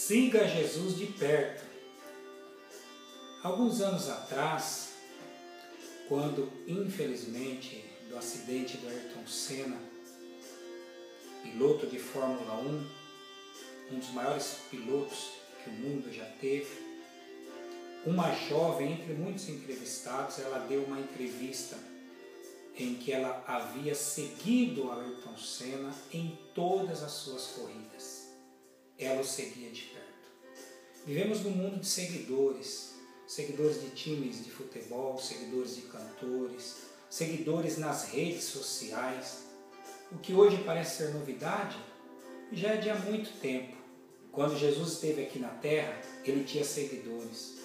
Siga Jesus de perto. Alguns anos atrás, quando infelizmente do acidente do Ayrton Senna, piloto de Fórmula 1, um dos maiores pilotos que o mundo já teve, uma jovem, entre muitos entrevistados, ela deu uma entrevista em que ela havia seguido a Ayrton Senna em todas as suas corridas. Ela o seguia de perto. Vivemos num mundo de seguidores, seguidores de times de futebol, seguidores de cantores, seguidores nas redes sociais. O que hoje parece ser novidade, já é de há muito tempo. Quando Jesus esteve aqui na terra, ele tinha seguidores.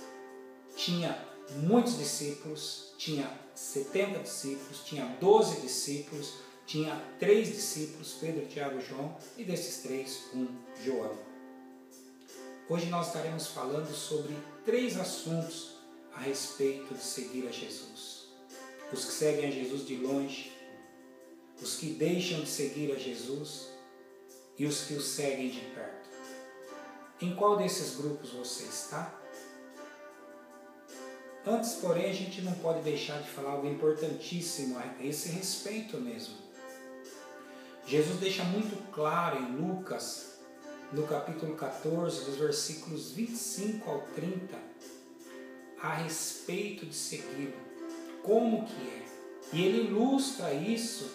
Tinha muitos discípulos, tinha 70 discípulos, tinha 12 discípulos, tinha 3 discípulos, Pedro, Tiago e João, e desses 3, João. Hoje nós estaremos falando sobre 3 assuntos a respeito de seguir a Jesus. Os que seguem a Jesus de longe, os que deixam de seguir a Jesus e os que o seguem de perto. Em qual desses grupos você está? Antes, porém, a gente não pode deixar de falar algo importantíssimo a esse respeito mesmo. Jesus deixa muito claro em Lucas, no capítulo 14, dos versículos 25 ao 30, a respeito de segui-lo, como que é. E ele ilustra isso,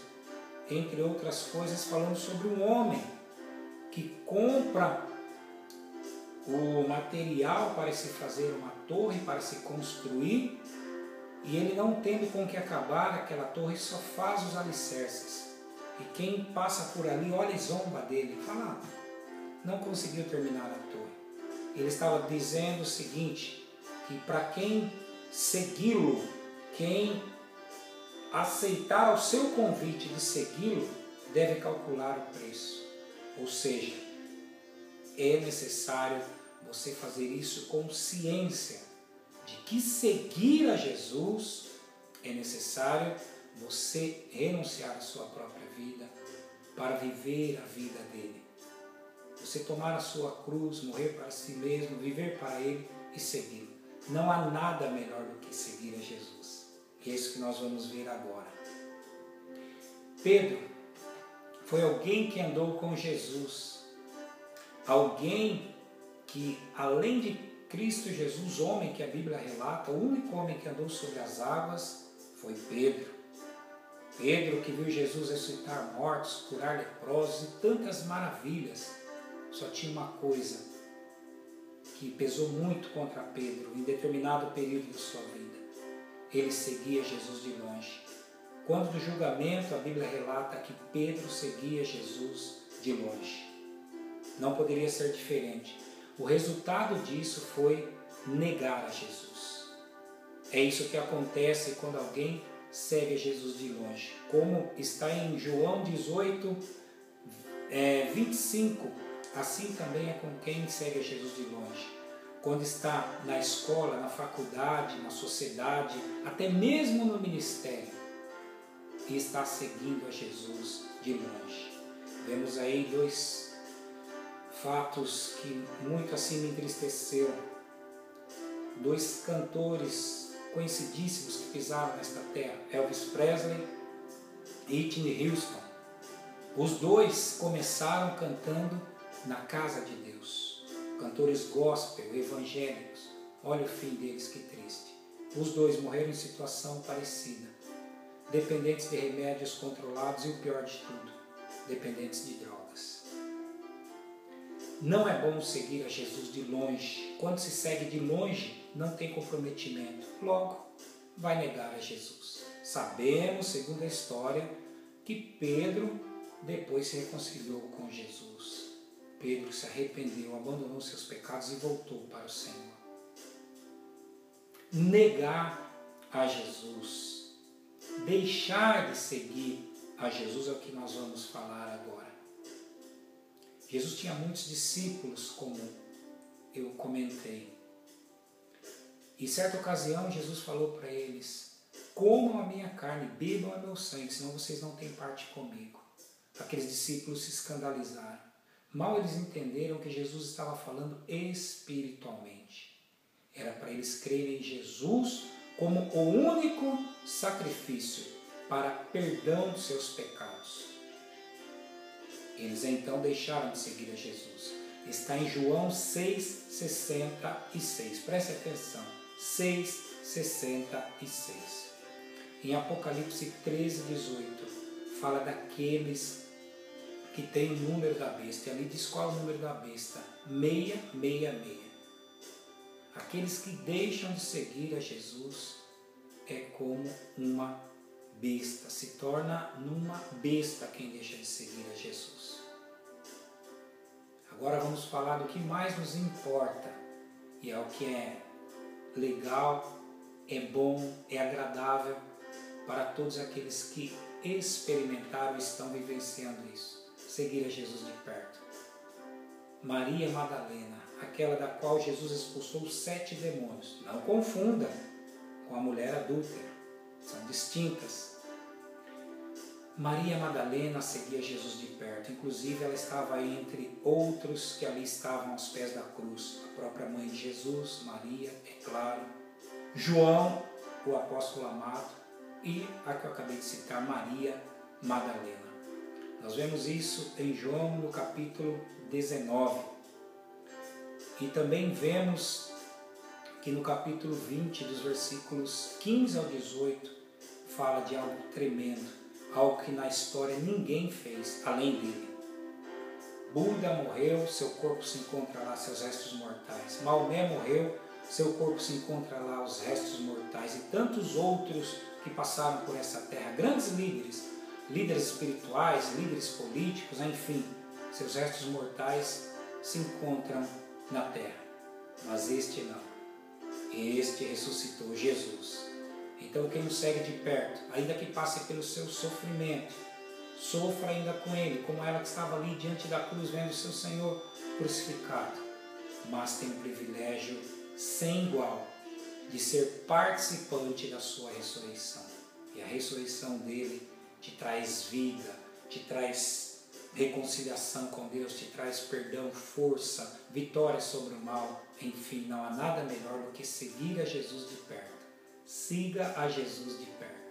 entre outras coisas, falando sobre um homem que compra o material para se fazer uma torre, para se construir, e ele não tendo com que acabar aquela torre, só faz os alicerces. E quem passa por ali olha e zomba dele, fala, não conseguiu terminar a torre. Ele estava dizendo o seguinte, que para quem segui-lo, quem aceitar o seu convite de segui-lo, deve calcular o preço. Ou seja, é necessário você fazer isso com ciência de que seguir a Jesus é necessário você renunciar à sua própria vida para viver a vida dele. Você tomar a sua cruz, morrer para si mesmo, viver para ele e segui-lo. Não há nada melhor do que seguir a Jesus. E é isso que nós vamos ver agora. Pedro foi alguém que andou com Jesus. Alguém que, além de Cristo Jesus, homem que a Bíblia relata, o único homem que andou sobre as águas foi Pedro. Pedro que viu Jesus ressuscitar mortos, curar leprosos e tantas maravilhas. Só tinha uma coisa que pesou muito contra Pedro em determinado período da sua vida. Ele seguia Jesus de longe. Quando do julgamento, a Bíblia relata que Pedro seguia Jesus de longe. Não poderia ser diferente. O resultado disso foi negar a Jesus. É isso que acontece quando alguém segue a Jesus de longe. Como está em João 18, 25, assim também é com quem segue a Jesus de longe. Quando está na escola, na faculdade, na sociedade, até mesmo no ministério, e está seguindo a Jesus de longe. Vemos aí 2 fatos que muito assim me entristeceram. 2 cantores conhecidíssimos que pisaram nesta terra, Elvis Presley e Whitney Houston. Os 2 começaram cantando na casa de Deus. Cantores gospel, evangélicos. Olha o fim deles, que triste. Os 2 morreram em situação parecida. Dependentes de remédios controlados e o pior de tudo, dependentes de drogas. Não é bom seguir a Jesus de longe. Quando se segue de longe, não tem comprometimento. Logo, vai negar a Jesus. Sabemos, segundo a história, que Pedro depois se reconciliou com Jesus. Pedro se arrependeu, abandonou seus pecados e voltou para o Senhor. Negar a Jesus, deixar de seguir a Jesus é o que nós vamos falar agora. Jesus tinha muitos discípulos, como eu comentei. E certa ocasião Jesus falou para eles, comam a minha carne, bebam a meu sangue, senão vocês não têm parte comigo. Aqueles discípulos se escandalizaram. Mal eles entenderam que Jesus estava falando espiritualmente. Era para eles crerem em Jesus como o único sacrifício para perdão dos seus pecados. Eles então deixaram de seguir a Jesus. Está em João 6,66. Preste atenção. 6,66. Em Apocalipse 13,18 fala daqueles que têm o número da besta. E ali diz qual é o número da besta? 666. Aqueles que deixam de seguir a Jesus é como uma besta. Se torna numa besta quem deixa de seguir a Jesus. Agora vamos falar do que mais nos importa. E é o que é legal, é bom, é agradável para todos aqueles que experimentaram e estão vivenciando isso. Seguir a Jesus de perto. Maria Madalena, aquela da qual Jesus expulsou 7 demônios. Não confunda com a mulher adúltera. São distintas. Maria Madalena seguia Jesus de perto. Inclusive ela estava entre outros que ali estavam aos pés da cruz. A própria mãe de Jesus, Maria, é claro. João, o apóstolo amado. E a que eu acabei de citar, Maria Madalena. Nós vemos isso em João no capítulo 19. E também vemos que no capítulo 20, dos versículos 15 ao 18, fala de algo tremendo, algo que na história ninguém fez além dele. Buda morreu, seu corpo se encontra lá, seus restos mortais. Maomé morreu, seu corpo se encontra lá, os restos mortais. E tantos outros que passaram por essa terra, grandes líderes, líderes espirituais, líderes políticos, enfim, seus restos mortais se encontram na terra. Mas este não. Este ressuscitou, Jesus. Então quem o segue de perto, ainda que passe pelo seu sofrimento, sofra ainda com ele, como ela que estava ali diante da cruz vendo o seu Senhor crucificado, mas tem um privilégio sem igual de ser participante da sua ressurreição. E a ressurreição dele te traz vida, te traz reconciliação com Deus, te traz perdão, força, vitória sobre o mal. Enfim, não há nada melhor do que seguir a Jesus de perto. Siga a Jesus de perto.